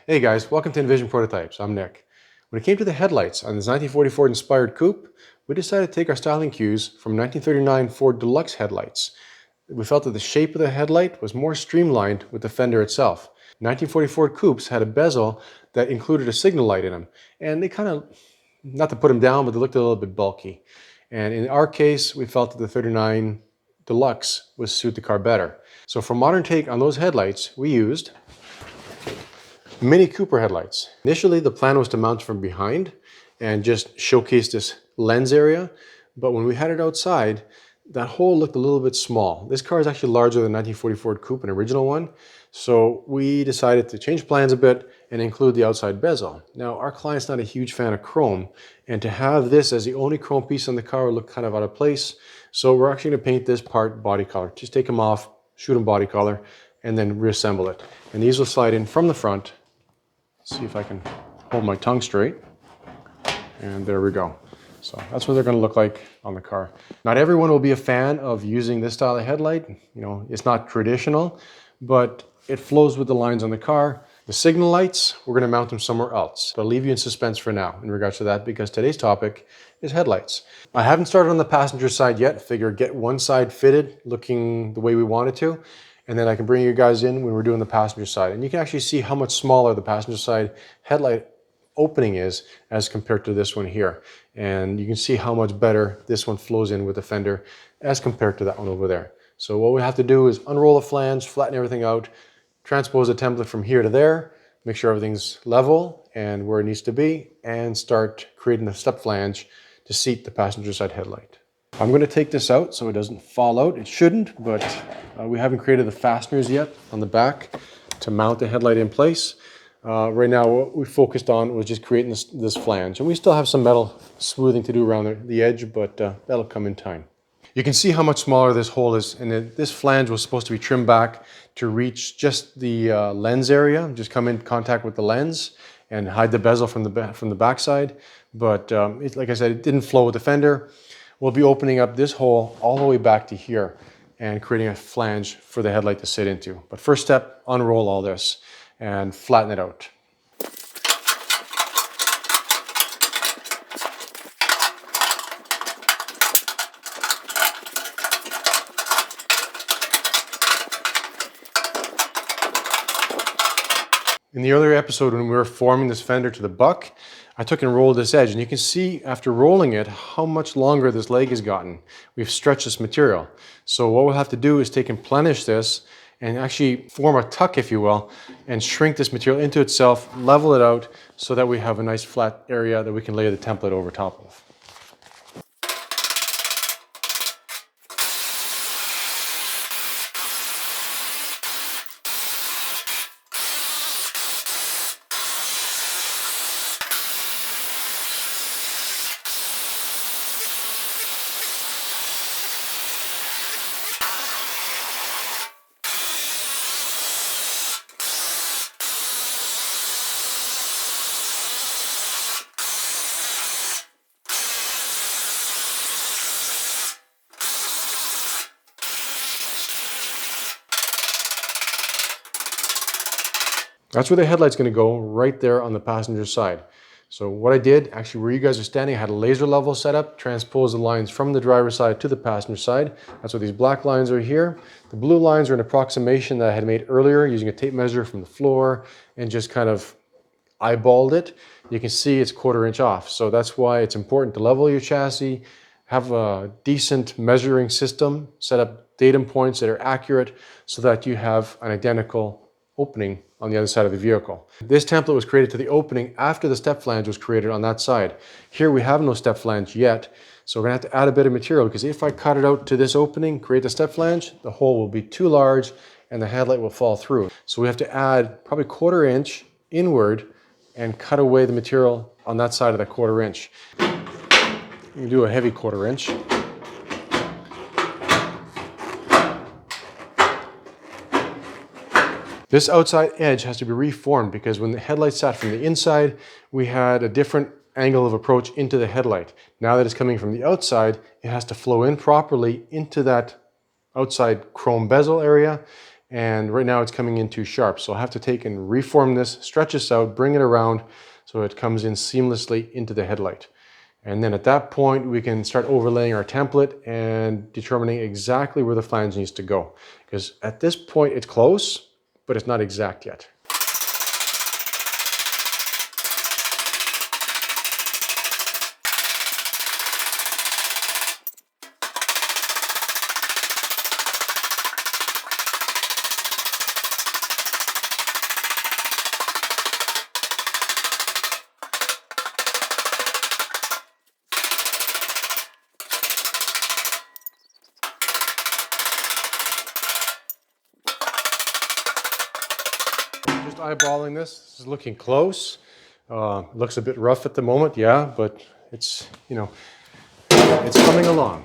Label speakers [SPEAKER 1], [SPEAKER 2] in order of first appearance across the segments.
[SPEAKER 1] Hey guys, welcome to iNVision Prototypes. I'm Nick. When it came to the headlights on this 1944 inspired coupe, we decided to take our styling cues from 1939 Ford Deluxe headlights. We felt that the shape of the headlight was more streamlined with the fender itself. 1944 coupes had a bezel that included a signal light in them, and they kind of, not to put them down, but they looked a little bit bulky. And in our case, we felt that the 39 Deluxe would suit the car better. So for a modern take on those headlights, we used Mini Cooper headlights. Initially, the plan was to mount from behind and just showcase this lens area. But when we had it outside, that hole looked a little bit small. This car is actually larger than 1944 Coupe, an original one. So we decided to change plans a bit and include the outside bezel. Now, our client's not a huge fan of chrome, and to have this as the only chrome piece on the car would look kind of out of place. So we're actually gonna paint this part body color. Just take them off, shoot them body color, and then reassemble it. And these will slide in from the front. See if I can hold my tongue straight. And there we go. So that's what they're going to look like on the car. Not everyone will be a fan of using this style of headlight. You know, it's not traditional, but it flows with the lines on the car. The signal lights, we're going to mount them somewhere else. But I'll leave you in suspense for now in regards to that, because today's topic is headlights. I haven't started on the passenger side yet. Figure get one side fitted looking the way we want it to. And then I can bring you guys in when we're doing the passenger side. And you can actually see how much smaller the passenger side headlight opening is as compared to this one here. And you can see how much better this one flows in with the fender as compared to that one over there. So what we have to do is unroll the flange, flatten everything out, transpose the template from here to there, make sure everything's level and where it needs to be, and start creating the step flange to seat the passenger side headlight. I'm going to take this out so it doesn't fall out. It shouldn't, but we haven't created the fasteners yet on the back to mount the headlight in place. Right now, what we focused on was just creating this flange. And we still have some metal smoothing to do around the edge, but that'll come in time. You can see how much smaller this hole is. And this flange was supposed to be trimmed back to reach just the lens area, just come in contact with the lens and hide the bezel from the backside. But like I said, it didn't flow with the fender. We'll be opening up this hole all the way back to here and creating a flange for the headlight to sit into. But first step, unroll all this and flatten it out. In the other episode, when we were forming this fender to the buck, I took and rolled this edge, and you can see after rolling it how much longer this leg has gotten. We've stretched this material. So what we'll have to do is take and plenish this and actually form a tuck, if you will, and shrink this material into itself, level it out so that we have a nice flat area that we can lay the template over top of. That's where the headlight's going to go, right there on the passenger side. So what I did, actually where you guys are standing, I had a laser level set up, transposed the lines from the driver's side to the passenger side. That's what these black lines are here. The blue lines are an approximation that I had made earlier using a tape measure from the floor and just kind of eyeballed it. You can see it's 1/4 inch off. So that's why it's important to level your chassis, have a decent measuring system, set up datum points that are accurate so that you have an identical opening on the other side of the vehicle. This template was created to the opening after the step flange was created on that side. Here we have no step flange yet, so we're gonna have to add a bit of material, because if I cut it out to this opening, create the step flange, the hole will be too large and the headlight will fall through. So we have to add probably 1/4 inch inward and cut away the material on that side of that 1/4 inch. You do a heavy 1/4 inch. This outside edge has to be reformed because when the headlight sat from the inside, we had a different angle of approach into the headlight. Now that it's coming from the outside, it has to flow in properly into that outside chrome bezel area and right now it's coming in too sharp. So I'll have to take and reform this, stretch this out, bring it around so it comes in seamlessly into the headlight. And then at that point, we can start overlaying our template and determining exactly where the flange needs to go. Because at this point, it's close, but it's not exact yet. Just eyeballing this. This is looking close. Looks a bit rough at the moment, yeah, but it's, you know, it's coming along.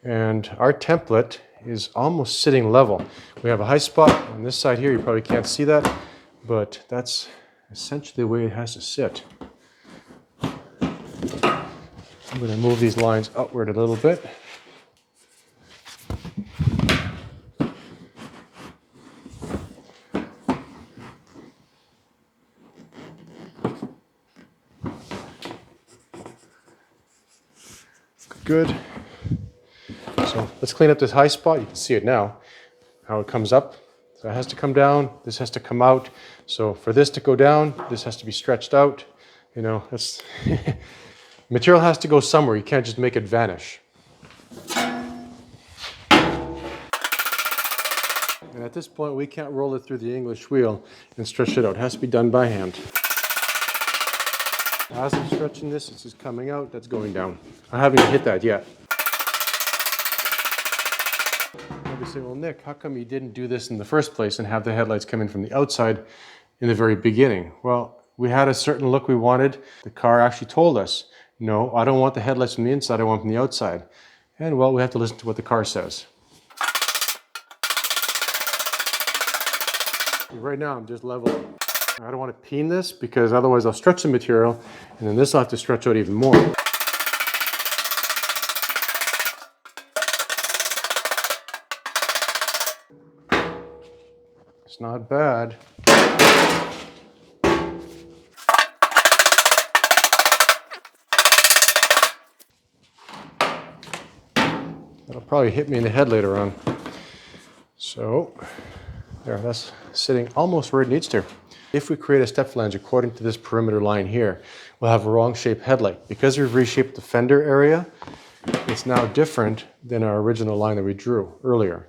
[SPEAKER 1] And our template is almost sitting level. We have a high spot on this side here. You probably can't see that, but that's essentially the way it has to sit. I'm going to move these lines upward a little bit. Good. So let's clean up this high spot. You can see it now, how it comes up. So it has to come down, this has to come out. So for this to go down, this has to be stretched out. You know, that's material has to go somewhere. You can't just make it vanish. And at this point, we can't roll it through the English wheel and stretch it out. It has to be done by hand. As I'm stretching this, it's just coming out, that's going down. I haven't even hit that yet. Maybe say, well, Nick, how come you didn't do this in the first place and have the headlights come in from the outside in the very beginning? Well, we had a certain look we wanted. The car actually told us, no, I don't want the headlights from the inside, I want them from the outside. And well, we have to listen to what the car says. Right now, I'm just leveling. I don't want to peen this because otherwise I'll stretch the material and then this will have to stretch out even more. It's not bad. That'll probably hit me in the head later on. So, there, that's sitting almost where it needs to. If we create a step flange according to this perimeter line here, we'll have a wrong shaped headlight. Because we've reshaped the fender area, it's now different than our original line that we drew earlier.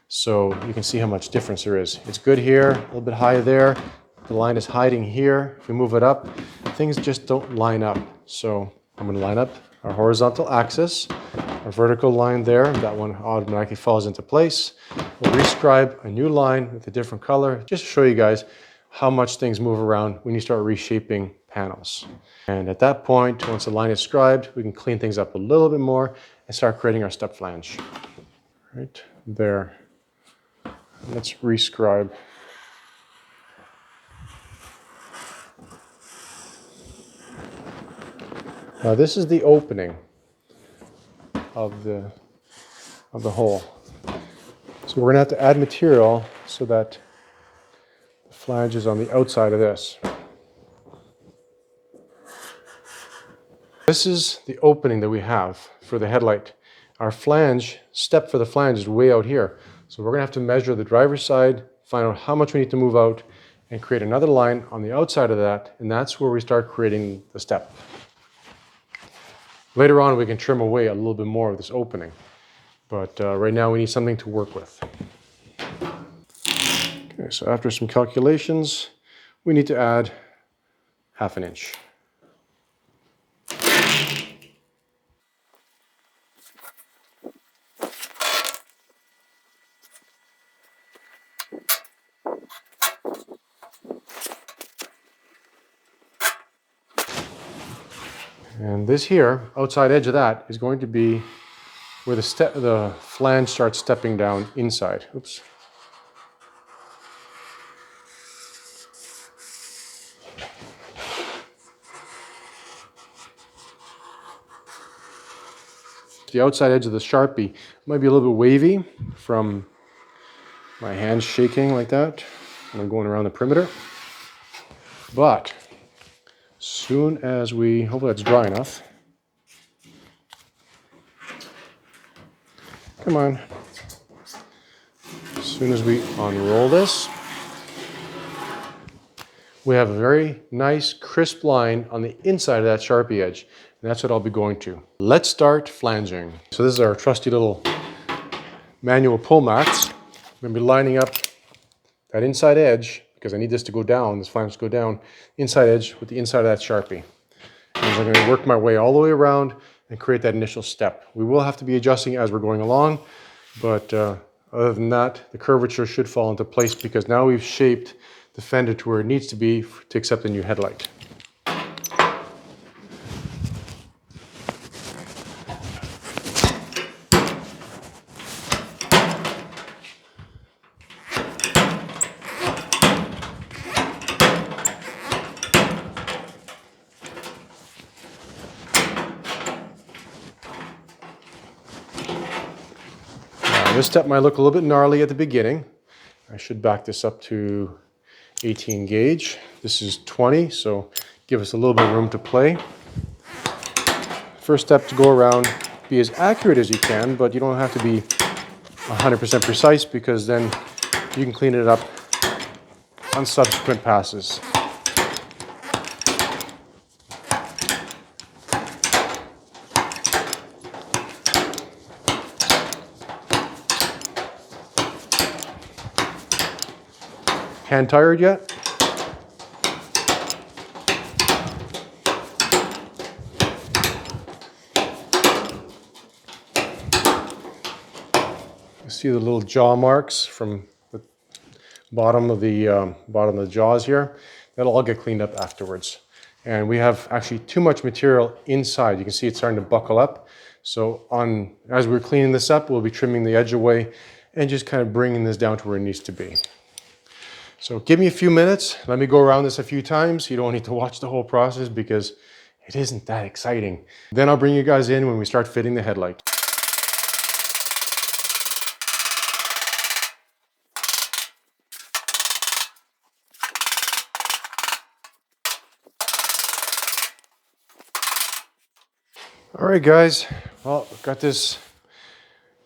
[SPEAKER 1] So you can see how much difference there is. It's good here, a little bit higher there. The line is hiding here. If we move it up, things just don't line up. So I'm going to line up our horizontal axis, our vertical line there. That one automatically falls into place. We'll rescribe a new line with a different color, just to show you guys how much things move around when you start reshaping panels. And at that point, once the line is scribed, we can clean things up a little bit more and start creating our step flange. Right there. Let's rescribe. Now this is the opening of the hole. So we're going to have to add material so that the flange is on the outside of this. This is the opening that we have for the headlight. Our flange, step for the flange is way out here. So we're going to have to measure the driver's side, find out how much we need to move out, and create another line on the outside of that, and that's where we start creating the step. Later on, we can trim away a little bit more of this opening, but right now we need something to work with. Okay, so after some calculations, we need to add 1/2 inch. And this here, outside edge of that, is going to be where the flange starts stepping down inside. Oops. the outside edge of the Sharpie might be a little bit wavy from my hands shaking like that when I'm going around the perimeter. But soon as we, hopefully that's dry enough. Come on. As soon as we unroll this, we have a very nice crisp line on the inside of that Sharpie edge. And that's what I'll be going to. Let's start flanging. So this is our trusty little manual pull mats. I'm going to be lining up that inside edge, because I need this to go down, this flange to go down, inside edge with the inside of that Sharpie. And I'm going to work my way all the way around and create that initial step. We will have to be adjusting as we're going along, but other than that, the curvature should fall into place because now we've shaped the fender to where it needs to be to accept the new headlight. This step might look a little bit gnarly at the beginning. I should back this up to 18 gauge. This is 20, so give us a little bit of room to play. First step to go around, be as accurate as you can, but you don't have to be 100% precise because then you can clean it up on subsequent passes. Hand tired yet? You see the little jaw marks from the bottom of the jaws here. That'll all get cleaned up afterwards. And we have actually too much material inside. You can see it's starting to buckle up. So as we're cleaning this up, we'll be trimming the edge away and just kind of bringing this down to where it needs to be. So give me a few minutes. Let me go around this a few times. You don't need to watch the whole process because it isn't that exciting. Then I'll bring you guys in when we start fitting the headlight. All right, guys. Well, I've got this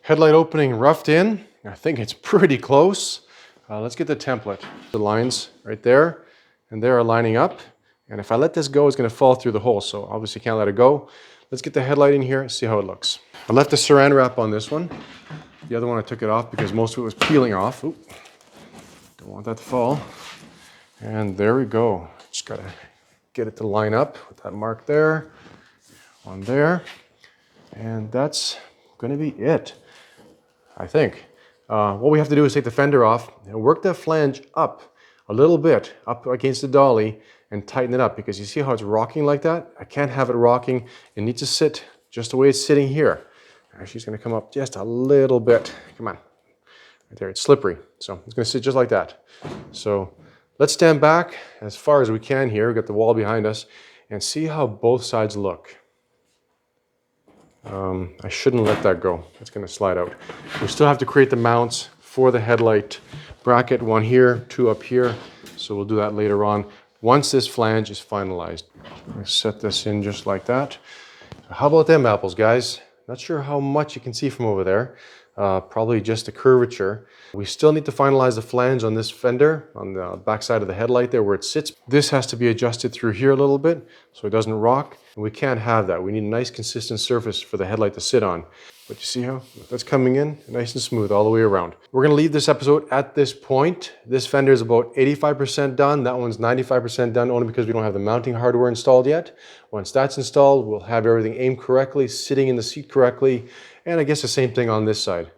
[SPEAKER 1] headlight opening roughed in. I think it's pretty close. Let's get the template. The lines right there and there are lining up. And if I let this go, it's going to fall through the hole. So obviously can't let it go. Let's get the headlight in here and see how it looks. I left the saran wrap on this one. The other one I took it off because most of it was peeling off. Ooh, don't want that to fall. And there we go. Just got to get it to line up with that mark there, on there. And that's going to be it, I think. What we have to do is take the fender off and work that flange up a little bit, up against the dolly, and tighten it up because you see how it's rocking like that? I can't have it rocking. It needs to sit just the way it's sitting here. Actually, it's going to come up just a little bit. Come on. Right there, it's slippery. So it's going to sit just like that. So let's stand back as far as we can here. We've got the wall behind us and see how both sides look. I shouldn't let that go. It's going to slide out. We still have to create the mounts for the headlight bracket, one here, two up here. So we'll do that later on once this flange is finalized. I'm going to set this in just like that. How about them apples, guys? Not sure how much you can see from over there. Probably just a curvature. We still need to finalize the flange on this fender, on the back side of the headlight there where it sits. This has to be adjusted through here a little bit so it doesn't rock. And we can't have that. We need a nice consistent surface for the headlight to sit on. But you see how that's coming in nice and smooth all the way around. We're going to leave this episode at this point. This fender is about 85% done. That one's 95% done only because we don't have the mounting hardware installed yet. Once that's installed, we'll have everything aimed correctly, sitting in the seat correctly. And I guess the same thing on this side.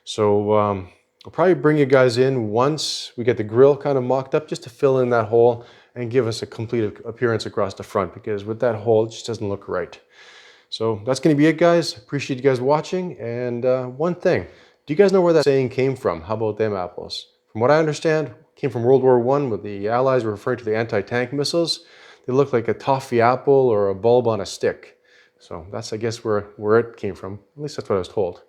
[SPEAKER 1] So I'll probably bring you guys in once we get the grill kind of mocked up just to fill in that hole and give us a complete appearance across the front because with that hole, it just doesn't look right. So that's going to be it, guys. Appreciate you guys watching. And one thing, do you guys know where that saying came from? How about them apples? From what I understand, it came from World War I with the Allies were referring to the anti-tank missiles. They look like a toffee apple or a bulb on a stick. So that's, I guess, where it came from. At least that's what I was told.